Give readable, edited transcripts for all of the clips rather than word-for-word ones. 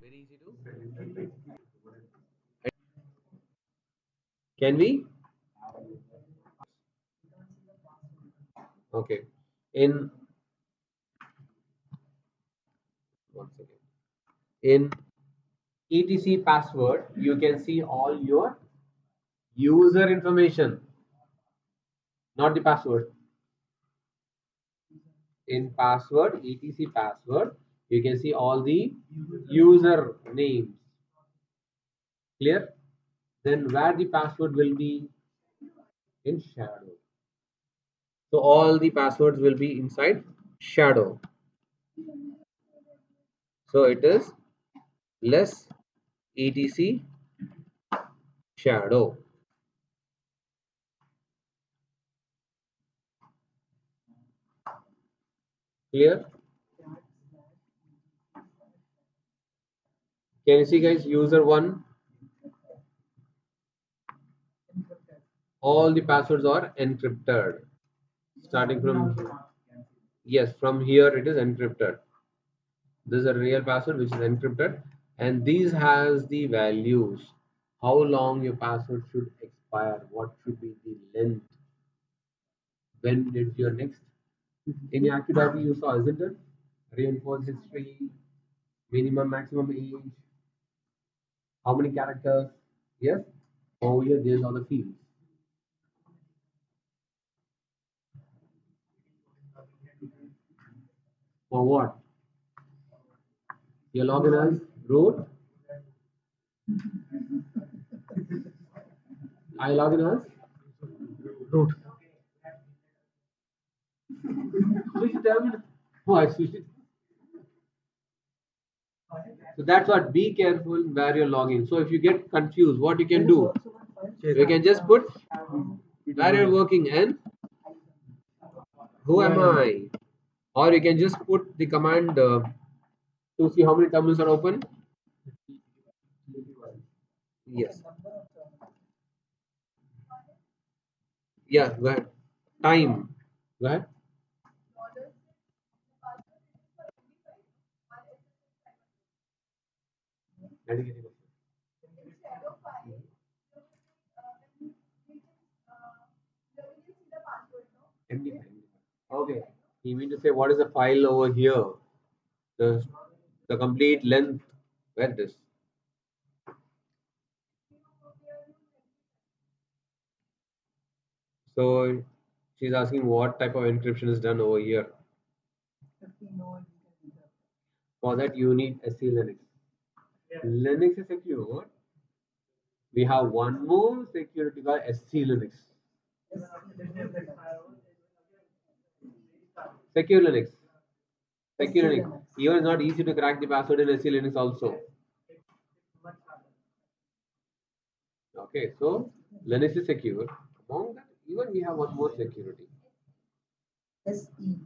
Very easy to. Can we? Okay. In one second. In etc password, you can see all your user information, not the password. In password, etc password, you can see all the user names. Clear? Then where the password will be? In shadow. So all the passwords will be inside shadow. So it is less etc shadow. Clear? Can you see, guys? User 1, all the passwords are encrypted. Starting from, yes, from here it is encrypted. This is a real password which is encrypted, and these has the values. How long your password should expire? What should be the length? When is your next? In your active you saw, isn't it? Reinforced history, minimum, maximum age, how many characters? Yes. Over here, there's all the fields. For what? Your login as root. I login as root. Switch it. Oh, I switched it. So that's what. Be careful where you're logging. So if you get confused, what you can do? You can just put where you're working and who am I? Or you can just put the command to see how many terminals are open. Yes. Yeah, go ahead. Time. Go ahead. MD5. Okay. You mean to say what is the file over here? The the complete length. Where it is? So she's asking what type of encryption is done over here. For that you need SC Linux. Linux is secure. We have one more security called SC Linux. Secure Linux. Secure Linux. Even it's not easy to crack the password in SC Linux also. Okay, so Linux is secure. Among that, even we have one more security. SE.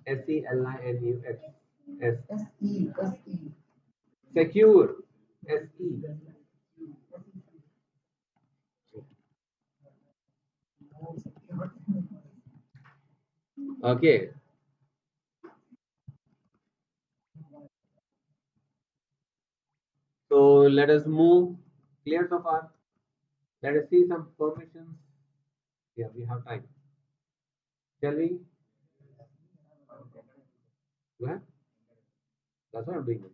SELINUX. S. SE. SE. Secure. SE. Okay. So let us move. Clear so far? Let us see some permissions. Yeah, we have time. Shall we? Go ahead. That's what I'm doing.